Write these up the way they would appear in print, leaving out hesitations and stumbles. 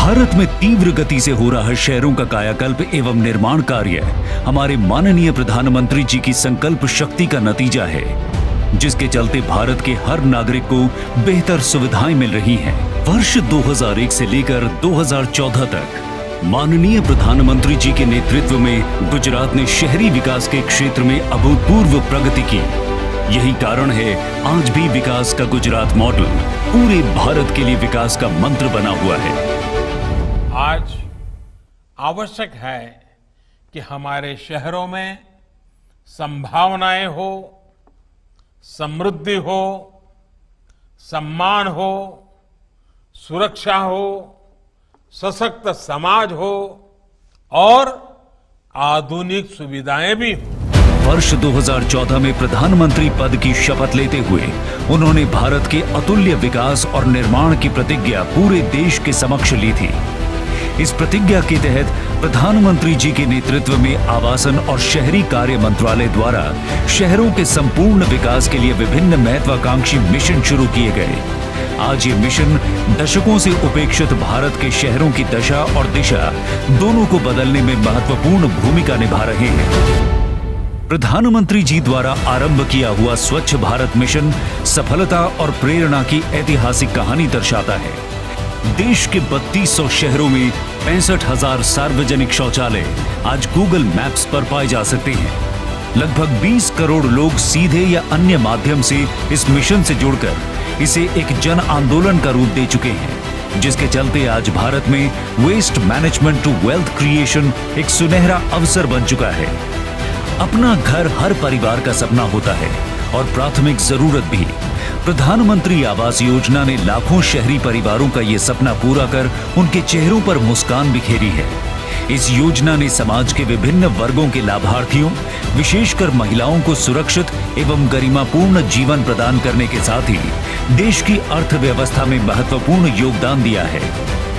भारत में तीव्र गति से हो रहा शहरों का कायाकल्प एवं निर्माण कार्य हमारे माननीय प्रधानमंत्री जी की संकल्प शक्ति का नतीजा है, जिसके चलते भारत के हर नागरिक को बेहतर सुविधाएं मिल रही हैं। वर्ष 2001 से लेकर 2014 तक माननीय प्रधानमंत्री जी के नेतृत्व में गुजरात ने शहरी विकास के क्षेत्र में अभूतपूर्व प्रगति की। यही कारण है आज भी विकास का गुजरात मॉडल पूरे भारत के लिए विकास का मंत्र बना हुआ है। आज आवश्यक है कि हमारे शहरों में संभावनाएं हो, समृद्धि हो, सम्मान हो, सुरक्षा हो, सशक्त समाज हो और आधुनिक सुविधाएं भी हो। वर्ष 2014 में प्रधानमंत्री पद की शपथ लेते हुए उन्होंने भारत के अतुल्य विकास और निर्माण की प्रतिज्ञा पूरे देश के समक्ष ली थी। इस प्रतिज्ञा के तहत प्रधानमंत्री जी के नेतृत्व में आवासन और शहरी कार्य मंत्रालय द्वारा शहरों के संपूर्ण विकास के लिए विभिन्न महत्वाकांक्षी मिशन शुरू किए गए। आज ये मिशन दशकों से उपेक्षित भारत के शहरों की दशा और दिशा दोनों को बदलने में महत्वपूर्ण भूमिका निभा रहे हैं। प्रधानमंत्री जी द्वारा आरंभ किया हुआ स्वच्छ भारत मिशन सफलता और प्रेरणा की ऐतिहासिक कहानी दर्शाता है। देश के 3200 शहरों में 65,000 सार्वजनिक शौचालय आज गूगल मैप्स पर पाए जा सकते हैं। लगभग 20 करोड़ लोग सीधे या अन्य माध्यम से इस मिशन से जुड़कर इसे एक जन आंदोलन का रूप दे चुके हैं, जिसके चलते आज भारत में waste management to wealth creation एक सुनहरा अवसर बन चुका है। अपना घर हर परिवार का सपना होता है और प्राथमिक जरूरत भी। प्रधानमंत्री आवास योजना ने लाखों शहरी परिवारों का ये सपना पूरा कर उनके चेहरों पर मुस्कान बिखेरी है। इस योजना ने समाज के विभिन्न वर्गों के लाभार्थियों, विशेषकर महिलाओं को सुरक्षित एवं गरिमापूर्ण जीवन प्रदान करने के साथ ही देश की अर्थव्यवस्था में महत्वपूर्ण योगदान दिया है।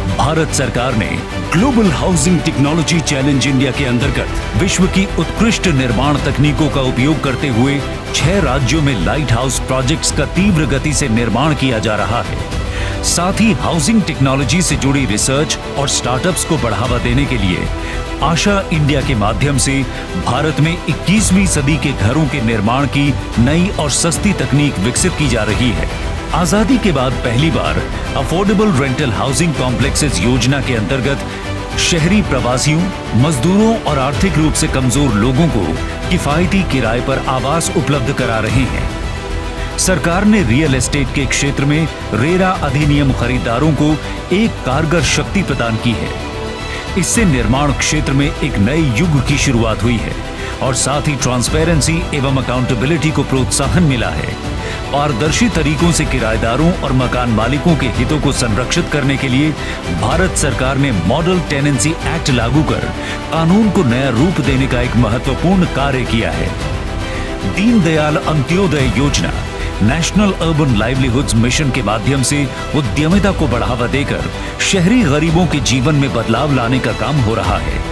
भारत सरकार ने global housing technology challenge India के अंतर्गत विश्व की उत्कृष्ट निर्माण तकनीकों का उपयोग करते हुए 6 राज्यों में लाइट हाउस प्रोजेक्ट्स का तीव्र गति से निर्माण किया जा रहा है। साथ ही हाउसिंग टेक्नोलॉजी से जुड़ी रिसर्च और स्टार्टअप्स को बढ़ावा देने के लिए आशा इंडिया के माध्यम से भारत में 21वीं सदी के घरों के निर्माण की नई और सस्ती तकनीक विकसित की जा रही है। आजादी के बाद पहली बार अफोर्डेबल रेंटल हाउसिंग कॉम्प्लेक्सेस योजना के अंतर्गत शहरी प्रवासियों, मजदूरों और आर्थिक रूप से कमजोर लोगों को किफायती किराए पर आवास उपलब्ध करा रहे हैं। सरकार ने रियल एस्टेट के क्षेत्र में रेरा अधिनियम खरीदारों को एक कारगर शक्ति प्रदान की है। इससे निर्माण क्षेत्र में एक नए युग की शुरुआत हुई है और साथ ही ट्रांसपेरेंसी एवं अकाउंटेबिलिटी को प्रोत्साहन मिला है। पारदर्शी तरीकों से किराएदारों और मकान मालिकों के हितों को संरक्षित करने के लिए भारत सरकार ने मॉडल टेनेंसी एक्ट लागू कर कानून को नया रूप देने का एक महत्वपूर्ण कार्य किया है। दीनदयाल अंत्योदय योजना नेशनल अर्बन लाइवलीहुड्स मिशन के माध्यम से उद्यमिता को बढ़ावा देकर शहरी गरीबों के जीवन में बदलाव लाने का काम हो रहा है।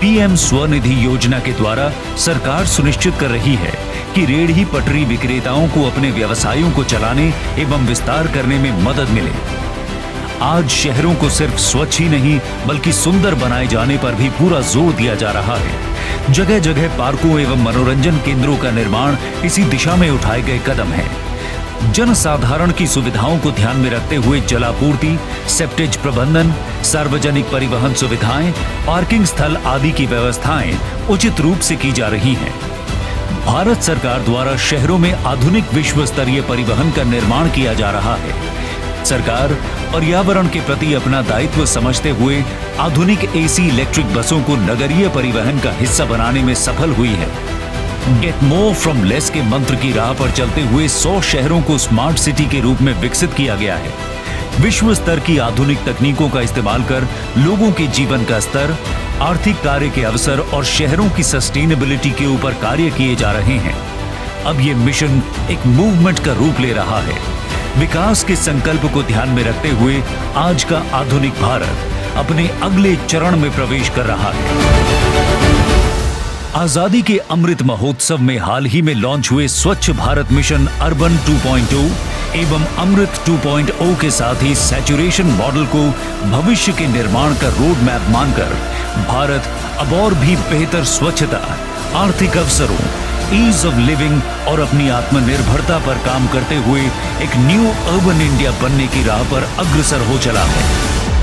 पीएम स्वनिधि योजना के द्वारा सरकार सुनिश्चित कर रही है कि रेहड़ी पटरी विक्रेताओं को अपने व्यवसायों को चलाने एवं विस्तार करने में मदद मिले। आज शहरों को सिर्फ स्वच्छ ही नहीं बल्कि सुंदर बनाए जाने पर भी पूरा जोर दिया जा रहा है। जगह जगह पार्कों एवं मनोरंजन केंद्रों का निर्माण इसी दिशा में उठाए गए कदम है। जनसाधारण की सुविधाओं को ध्यान में रखते हुए जलापूर्ति, सेप्टेज प्रबंधन, सार्वजनिक परिवहन सुविधाएं, पार्किंग स्थल आदि की व्यवस्थाएं उचित रूप से की जा रही हैं। भारत सरकार द्वारा शहरों में आधुनिक विश्व स्तरीय परिवहन का निर्माण किया जा रहा है। सरकार पर्यावरण के प्रति अपना दायित्व समझते हुए आधुनिक एसी इलेक्ट्रिक बसों को नगरीय परिवहन का हिस्सा बनाने में सफल हुई है। गेट मोर फ्रॉम लेस के मंत्र की राह पर चलते हुए 100 शहरों को स्मार्ट सिटी के रूप में विकसित किया गया है। विश्व स्तर की आधुनिक तकनीकों का इस्तेमाल कर लोगों के जीवन का स्तर, आर्थिक कार्य के अवसर और शहरों की सस्टेनेबिलिटी के ऊपर कार्य किए जा रहे हैं। अब ये मिशन एक मूवमेंट का रूप ले रहा है। विकास के संकल्प को ध्यान में रखते हुए आज का आधुनिक भारत अपने अगले चरण में प्रवेश कर रहा है। आजादी के अमृत महोत्सव में हाल ही में लॉन्च हुए स्वच्छ भारत मिशन अर्बन 2.0 एवं अमृत 2.0 के साथ ही सैचुरेशन मॉडल को भविष्य के निर्माण का रोड मैप मानकर भारत अब और भी बेहतर स्वच्छता, आर्थिक अवसरों, ईज ऑफ लिविंग और अपनी आत्मनिर्भरता पर काम करते हुए एक न्यू अर्बन इंडिया बनने की राह पर अग्रसर हो चला है।